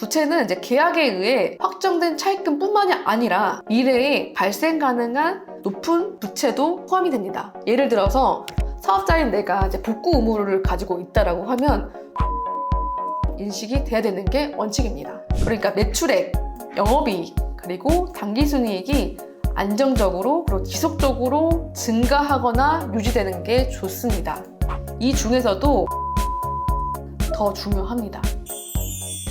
부채는 이제 계약에 의해 확정된 차입금뿐만이 아니라 미래에 발생 가능한 높은 부채도 포함이 됩니다. 예를 들어서 사업자인 내가 이제 복구 의무를 가지고 있다라고 하면 인식이 돼야 되는 게 원칙입니다. 그러니까 매출액, 영업이익, 그리고 당기순이익이 안정적으로 그리고 지속적으로 증가하거나 유지되는 게 좋습니다. 이 중에서도 더 중요합니다.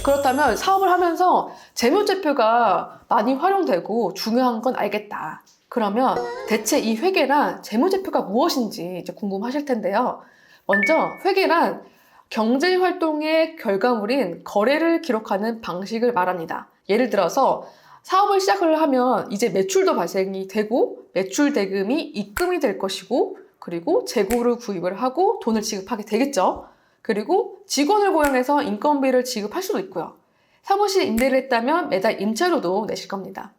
그렇다면 사업을 하면서 재무제표가 많이 활용되고 중요한 건 알겠다. 그러면 대체 이 회계란 재무제표가 무엇인지 이제 궁금하실 텐데요. 먼저 회계란 경제활동의 결과물인 거래를 기록하는 방식을 말합니다. 예를 들어서 사업을 시작을 하면 이제 매출도 발생이 되고 매출 대금이 입금이 될 것이고 그리고 재고를 구입을 하고 돈을 지급하게 되겠죠. 그리고 직원을 고용해서 인건비를 지급할 수도 있고요. 사무실 임대를 했다면 매달 임차료도 내실 겁니다.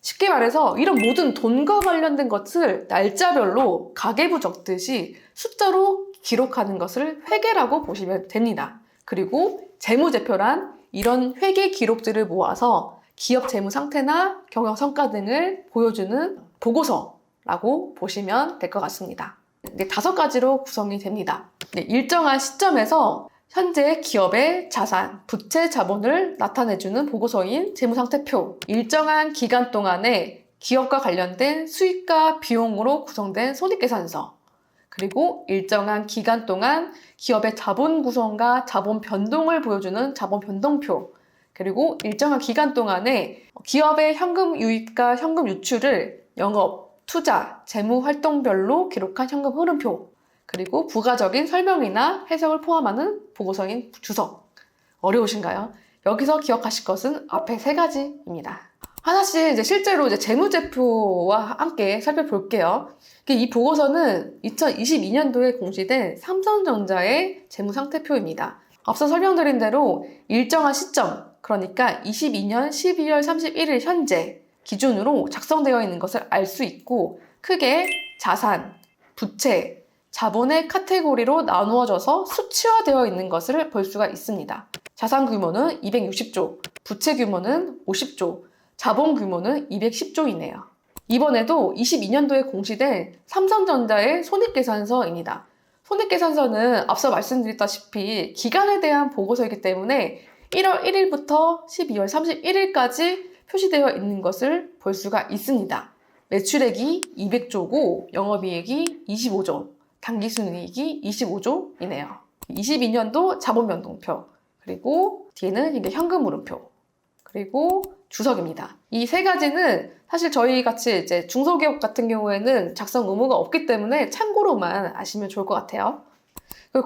쉽게 말해서 이런 모든 돈과 관련된 것을 날짜별로 가계부 적듯이 숫자로 기록하는 것을 회계라고 보시면 됩니다. 그리고 재무제표란 이런 회계 기록들을 모아서 기업 재무 상태나 경영 성과 등을 보여주는 보고서라고 보시면 될 것 같습니다. 5가지로 구성이 됩니다. 일정한 시점에서 현재 기업의 자산, 부채, 자본을 나타내주는 보고서인 재무상태표, 일정한 기간 동안에 기업과 관련된 수익과 비용으로 구성된 손익계산서, 그리고 일정한 기간 동안 기업의 자본 구성과 자본 변동을 보여주는 자본 변동표, 그리고 일정한 기간 동안에 기업의 현금 유입과 현금 유출을 영업, 투자, 재무 활동별로 기록한 현금 흐름표, 그리고 부가적인 설명이나 해석을 포함하는 보고서인 주석. 어려우신가요? 여기서 기억하실 것은 앞에 3가지입니다. 하나씩 이제 실제로 이제 재무제표와 함께 살펴볼게요. 이 보고서는 2022년도에 공시된 삼성전자의 재무상태표입니다. 앞서 설명드린 대로 일정한 시점, 그러니까 22년 12월 31일 현재 기준으로 작성되어 있는 것을 알 수 있고 크게 자산, 부채, 자본의 카테고리로 나누어져서 수치화되어 있는 것을 볼 수가 있습니다. 자산 규모는 260조, 부채 규모는 50조, 자본 규모는 210조이네요. 이번에도 22년도에 공시된 삼성전자의 손익계산서입니다. 손익계산서는 앞서 말씀드렸다시피 기간에 대한 보고서이기 때문에 1월 1일부터 12월 31일까지 표시되어 있는 것을 볼 수가 있습니다. 매출액이 200조고 영업이익이 25조, 당기순이익이 25조이네요. 22년도 자본변동표, 그리고 뒤에는 이게 현금흐름표, 그리고 주석입니다. 이 3가지는 사실 저희 같이 이제 중소기업 같은 경우에는 작성 의무가 없기 때문에 참고로만 아시면 좋을 것 같아요.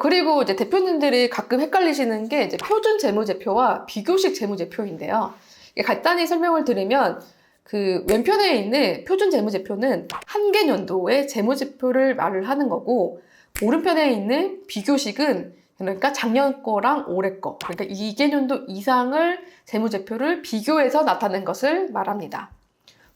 그리고 이제 대표님들이 가끔 헷갈리시는 게 이제 표준 재무제표와 비교식 재무제표인데요. 간단히 설명을 드리면 그 왼편에 있는 표준 재무제표는 한개년도의 재무제표를 말을 하는 거고 오른편에 있는 비교식은 그러니까 작년 거랑 올해 거, 그러니까 2개년도 이상을 재무제표를 비교해서 나타낸 것을 말합니다.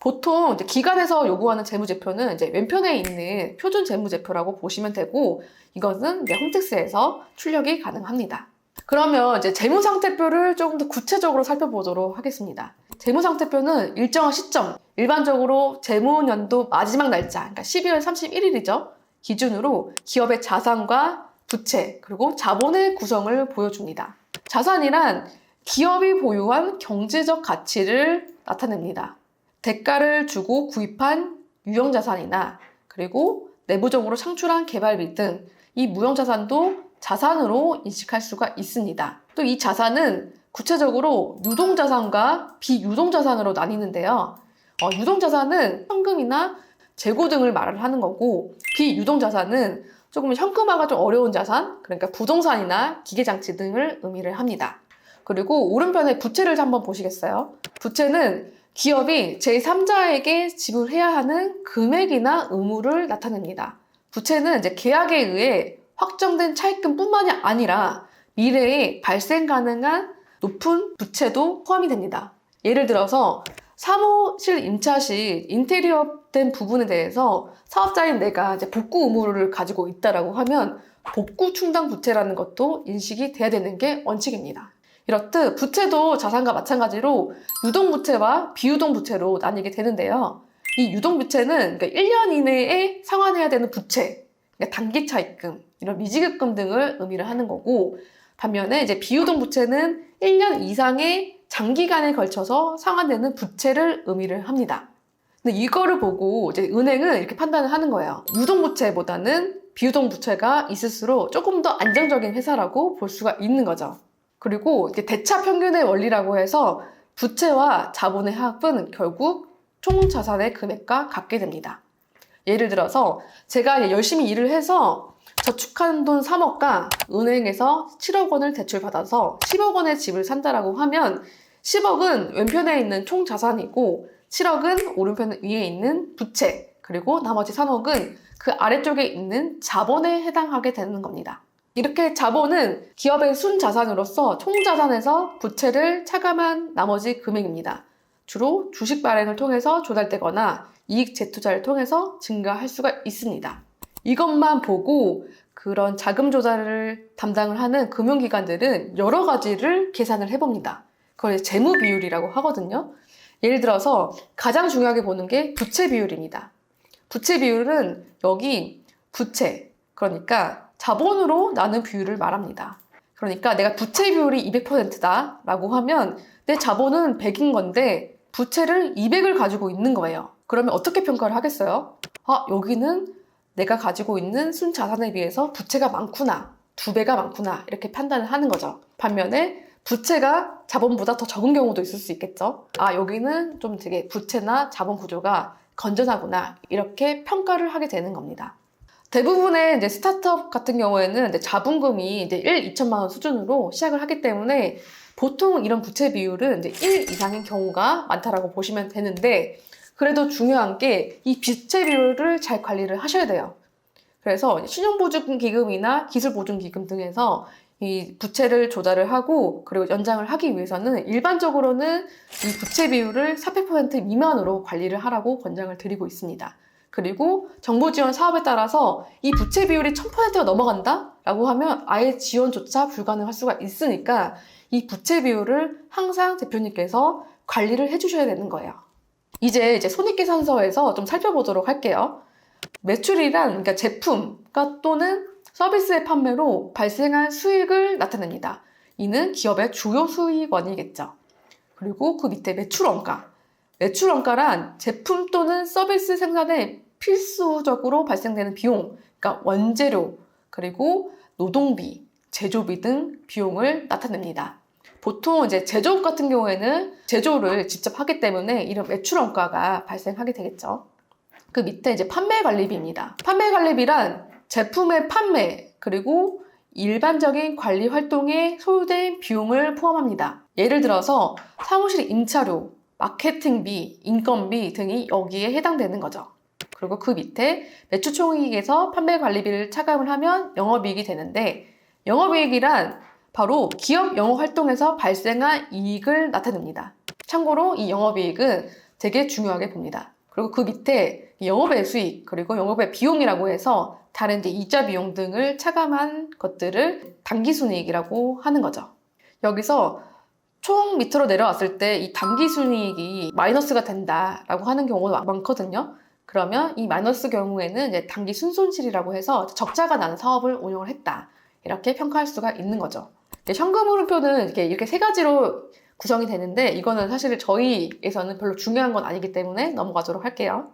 보통 이제 기관에서 요구하는 재무제표는 이제 왼편에 있는 표준 재무제표라고 보시면 되고 이것은 이제 홈택스에서 출력이 가능합니다. 그러면 이제 재무상태표를 조금 더 구체적으로 살펴보도록 하겠습니다. 재무상태표는 일정한 시점, 일반적으로 재무년도 마지막 날짜, 그러니까 12월 31일이죠. 기준으로 기업의 자산과 부채, 그리고 자본의 구성을 보여줍니다. 자산이란 기업이 보유한 경제적 가치를 나타냅니다. 대가를 주고 구입한 유형자산이나 그리고 내부적으로 창출한 개발비 등 이 무형자산도 자산으로 인식할 수가 있습니다. 또 이 자산은 구체적으로 유동자산과 비유동자산으로 나뉘는데요. 유동자산은 현금이나 재고 등을 말을 하는 거고 비유동자산은 조금 현금화가 좀 어려운 자산, 그러니까 부동산이나 기계장치 등을 의미를 합니다. 그리고 오른편에 부채를 한번 보시겠어요? 부채는 기업이 제3자에게 지불해야 하는 금액이나 의무를 나타냅니다. 부채는 이제 계약에 의해 확정된 차입금뿐만이 아니라 미래에 발생 가능한 높은 부채도 포함이 됩니다. 예를 들어서 사무실 임차 시 인테리어 된 부분에 대해서 사업자인 내가 이제 복구 의무를 가지고 있다라고 하면 복구 충당 부채라는 것도 인식이 돼야 되는 게 원칙입니다. 이렇듯 부채도 자산과 마찬가지로 유동부채와 비유동부채로 나뉘게 되는데요. 이 유동부채는 그러니까 1년 이내에 상환해야 되는 부채, 그러니까 단기차입금, 이런 미지급금 등을 의미를 하는 거고, 반면에 이제 비유동부채는 1년 이상의 장기간에 걸쳐서 상환되는 부채를 의미를 합니다. 근데 이거를 보고 이제 은행은 이렇게 판단을 하는 거예요. 유동부채보다는 비유동부채가 있을수록 조금 더 안정적인 회사라고 볼 수가 있는 거죠. 그리고 이렇게 대차평균의 원리라고 해서 부채와 자본의 합은 결국 총 자산의 금액과 같게 됩니다. 예를 들어서 제가 열심히 일을 해서 저축한 돈 3억과 은행에서 7억 원을 대출받아서 10억 원의 집을 산다라고 하면 10억은 왼편에 있는 총 자산이고 7억은 오른편 위에 있는 부채, 그리고 나머지 3억은 그 아래쪽에 있는 자본에 해당하게 되는 겁니다. 이렇게 자본은 기업의 순자산으로서 총자산에서 부채를 차감한 나머지 금액입니다. 주로 주식 발행을 통해서 조달되거나 이익 재투자를 통해서 증가할 수가 있습니다. 이것만 보고 그런 자금 조달을 담당을 하는 금융기관들은 여러 가지를 계산을 해봅니다. 그걸 재무 비율이라고 하거든요. 예를 들어서 가장 중요하게 보는 게 부채 비율입니다. 부채 비율은 여기 부채, 그러니까 자본으로 나눈 비율을 말합니다. 그러니까 내가 부채 비율이 200%다 라고 하면 내 자본은 100인 건데 부채를 200을 가지고 있는 거예요. 그러면 어떻게 평가를 하겠어요? 여기는 내가 가지고 있는 순자산에 비해서 부채가 많구나, 2배가 많구나, 이렇게 판단을 하는 거죠. 반면에 부채가 자본보다 더 적은 경우도 있을 수 있겠죠. 여기는 좀 되게 부채나 자본 구조가 건전하구나, 이렇게 평가를 하게 되는 겁니다. 대부분의 이제 스타트업 같은 경우에는 이제 자본금이 이제 2천만 원 수준으로 시작을 하기 때문에 보통 이런 부채 비율은 이제 1 이상인 경우가 많다라고 보시면 되는데, 그래도 중요한 게 이 부채 비율을 잘 관리를 하셔야 돼요. 그래서 신용보증기금이나 기술보증기금 등에서 이 부채를 조달을 하고 그리고 연장을 하기 위해서는 일반적으로는 이 부채 비율을 400% 미만으로 관리를 하라고 권장을 드리고 있습니다. 그리고 정부 지원 사업에 따라서 이 부채 비율이 1000%가 넘어간다? 라고 하면 아예 지원조차 불가능할 수가 있으니까 이 부채 비율을 항상 대표님께서 관리를 해주셔야 되는 거예요. 이제 손익계산서에서 좀 살펴보도록 할게요. 매출이란 그러니까 제품과 또는 서비스의 판매로 발생한 수익을 나타냅니다. 이는 기업의 주요 수익원이겠죠. 그리고 그 밑에 매출원가. 매출원가란 제품 또는 서비스 생산에 필수적으로 발생되는 비용, 그러니까 원재료, 그리고 노동비, 제조비 등 비용을 나타냅니다. 보통 이제 제조업 같은 경우에는 제조를 직접 하기 때문에 이런 매출원가가 발생하게 되겠죠. 그 밑에 이제 판매관리비입니다. 판매관리비란 제품의 판매, 그리고 일반적인 관리 활동에 소요된 비용을 포함합니다. 예를 들어서 사무실 임차료, 마케팅비, 인건비 등이 여기에 해당되는 거죠. 그리고 그 밑에 매출총이익에서 판매관리비를 차감을 하면 영업이익이 되는데, 영업이익이란 바로 기업 영업활동에서 발생한 이익을 나타냅니다. 참고로 이 영업이익은 되게 중요하게 봅니다. 그리고 그 밑에 영업의 수익, 그리고 영업의 비용이라고 해서 다른 이제 이자 비용 등을 차감한 것들을 당기순이익이라고 하는 거죠. 여기서 총 밑으로 내려왔을 때 이 당기순이익이 마이너스가 된다라고 하는 경우가 많거든요. 그러면 이 마이너스 경우에는 이제 당기 순손실이라고 해서 적자가 나는 사업을 운영을 했다, 이렇게 평가할 수가 있는 거죠. 현금흐름표는 이렇게 세 가지로 구성이 되는데 이거는 사실 저희에서는 별로 중요한 건 아니기 때문에 넘어가도록 할게요.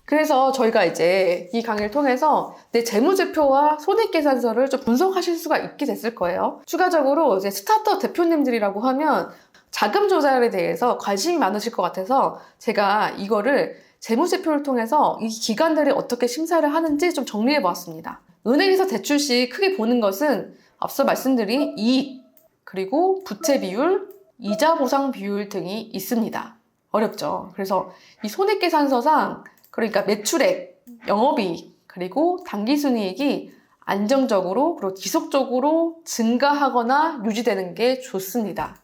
그래서 저희가 이제 이 강의를 통해서 내 재무제표와 손익계산서를 좀 분석하실 수가 있게 됐을 거예요. 추가적으로 이제 스타트업 대표님들이라고 하면 자금 조달에 대해서 관심이 많으실 것 같아서 제가 이거를 재무제표를 통해서 이 기관들이 어떻게 심사를 하는지 좀 정리해 보았습니다. 은행에서 대출 시 크게 보는 것은 앞서 말씀드린 이익, 그리고 부채 비율, 이자 보상 비율 등이 있습니다. 어렵죠. 그래서 이 손익계산서상 그러니까 매출액, 영업이익, 그리고 당기순이익이 안정적으로 그리고 지속적으로 증가하거나 유지되는 게 좋습니다.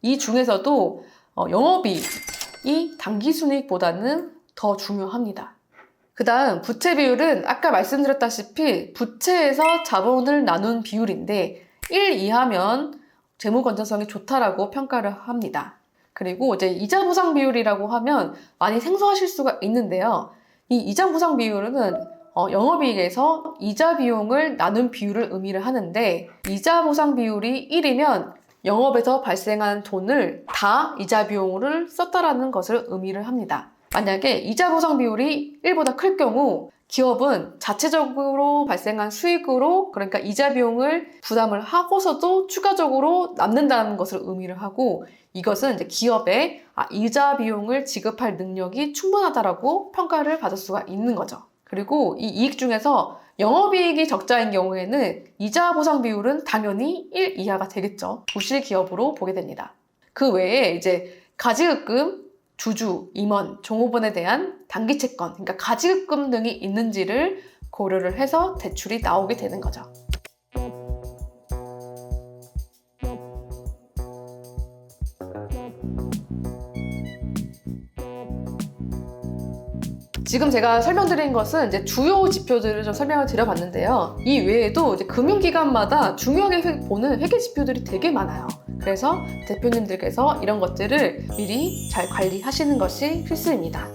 이 중에서도 영업이익이 당기순이익보다는 더 중요합니다. 그 다음 부채 비율은 아까 말씀드렸다시피 부채에서 자본을 나눈 비율인데 1 이하면 재무 건전성이 좋다라고 평가를 합니다. 그리고 이제 이자 보상 비율이라고 하면 많이 생소하실 수가 있는데요. 이 이자 보상 비율은 영업이익에서 이자 비용을 나눈 비율을 의미를 하는데, 이자 보상 비율이 1이면 영업에서 발생한 돈을 다 이자 비용을 썼다라는 것을 의미를 합니다. 만약에 이자 보상 비율이 1보다 클 경우 기업은 자체적으로 발생한 수익으로, 그러니까 이자 비용을 부담을 하고서도 추가적으로 남는다는 것을 의미를 하고, 이것은 이제 기업의 이자 비용을 지급할 능력이 충분하다라고 평가를 받을 수가 있는 거죠. 그리고 이 이익 중에서 영업이익이 적자인 경우에는 이자 보상 비율은 당연히 1 이하가 되겠죠. 부실 기업으로 보게 됩니다. 그 외에 이제 가지급금, 주주, 임원, 종업원에 대한 단기 채권, 그러니까 가지급금 등이 있는지를 고려를 해서 대출이 나오게 되는 거죠. 지금 제가 설명드린 것은 이제 주요 지표들을 좀 설명을 드려봤는데요. 이 외에도 이제 금융기관마다 중요하게 보는 회계 지표들이 되게 많아요. 그래서 대표님들께서 이런 것들을 미리 잘 관리하시는 것이 필수입니다.